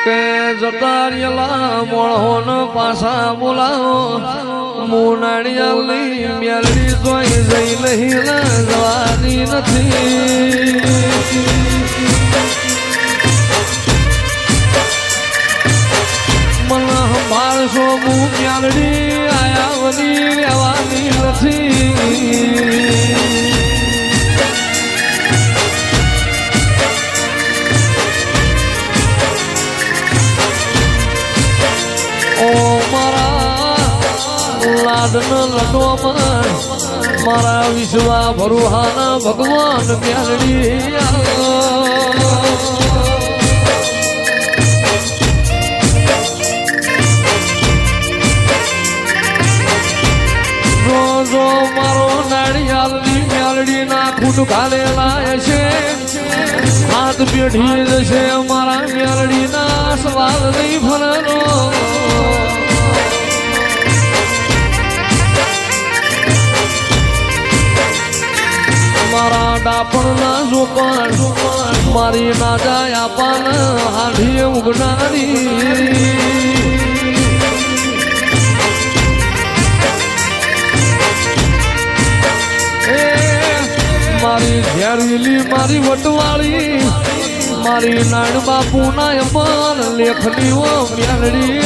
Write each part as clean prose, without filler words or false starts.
કે જતારિયેલા મોળહોન પાછા બોલાવો મુનાળિયાની મેલડી જોઈ જઈ નહીં જવાની નથી મને સંભાળશો હું મેલડી આયાવની રહેવાની નથી લડોમાં મારા વિશ્વા ભરુહાના ભગવાન મેલડી રોજો મારો નાળિયાલની મેલડી ના ખૂટ ઘાલેલા છે હાથ પેઢી જશે મારા મેલડી ના સવાલ નહીં ભરનો મારા ડાપણ ના જોપણ મારી ના જાય પાન હાઢી ઉગનારી મારી ઝેરવીલી મારી વટવાળી મારી નાણ બાપુ ના અમન લેખની ઓ મેલડી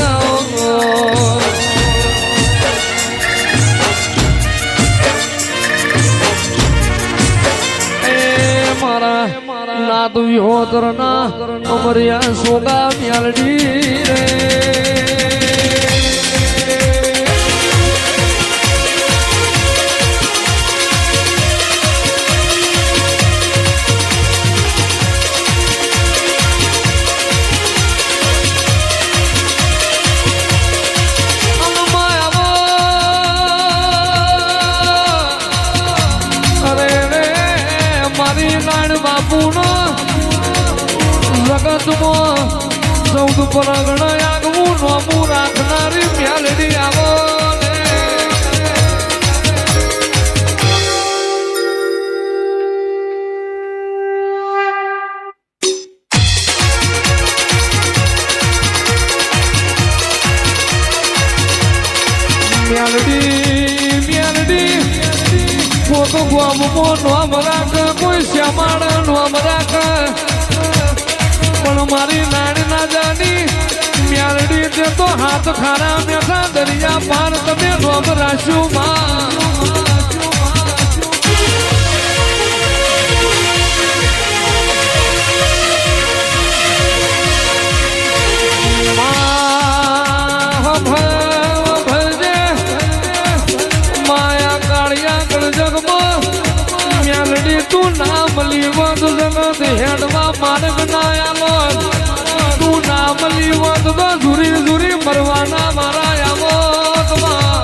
નાદ વિહોતર ના અમરિયા સોગા મેલડી રે જગતમાં 14 પરગણા આગવું નોમું રાખનારી મેલડી આવો મેલડી પોતો ગામમાં નોમ રાખ કોઈ શ્યામાળ નોમ રાખ પણ મારી નાડ ના જાની મેલડી તે તો હાથ ખારા મેઠા દરિયા પાર તમે નોમ રાખ્યું માં માયા કાળિયા કળ જગમાં મેલડી તું નામ લીવત જગત હેડવા માર્ગ ના આલો તું નામ લીવત તો ઝુરી ઝુરી મરવાના મારા આવતમાં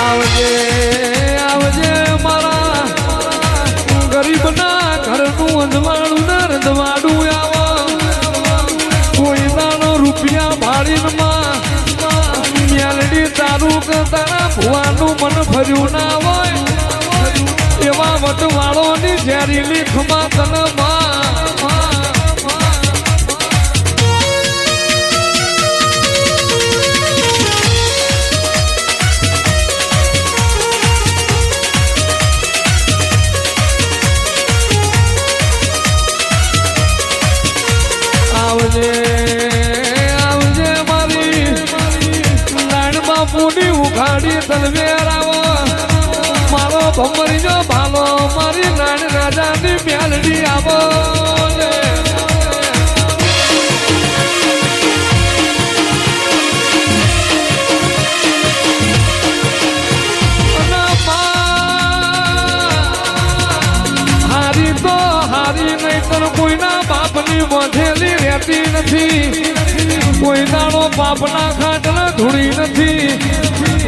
આવજે આવજે મારા ગરીબના ઘરનું અંધવાડું ને રંધવાડું આવો કોઈ દાનો રૂપિયા ભાડીમાં મેલડી તારું તારા ભુવાનું મન ભર્યું ના હોય એવા વટવાળોની ઝેરીલી ખમા તનમાં આવજે આવજે મારી લાડમાં પૂડી ઉઘાડી તલવેર આવો મારો ભમરીનો ભાલો મારી નાણ રાજાની મેલડી આવો હારી તો હારી નહીં તો કોઈના બાપની વધેલી રહેતી નથી કોઈ દાડો બાપના ખાટલા ધૂળી નથી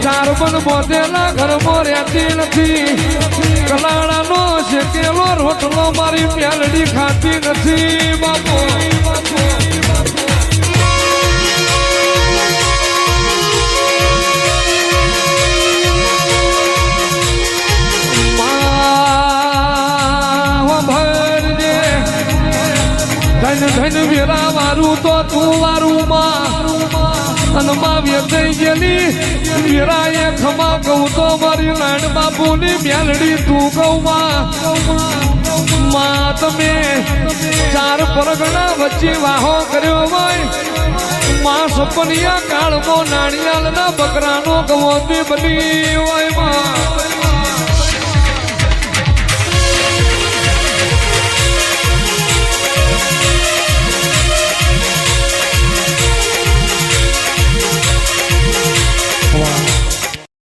ચારબન બોધેલા ઘરમાં રહેતી નથી કલાડાનો શેકેલો રોટલો મારી મેલડી ખાતી નથી બાપો ધન વેરા વારું તો તું વારું માં અનમાં વેચાઈ ગયેલી વેરાએ ખમા કહું તો મારી નાણ બાપુની મેલડી તું કહું માં તમે ચાર પરગણા વચ્ચે વાહો કર્યો હોય માં સપનિયા કાળમાં નાણિયાલના બકરાનો ગવોતી બની હોય માં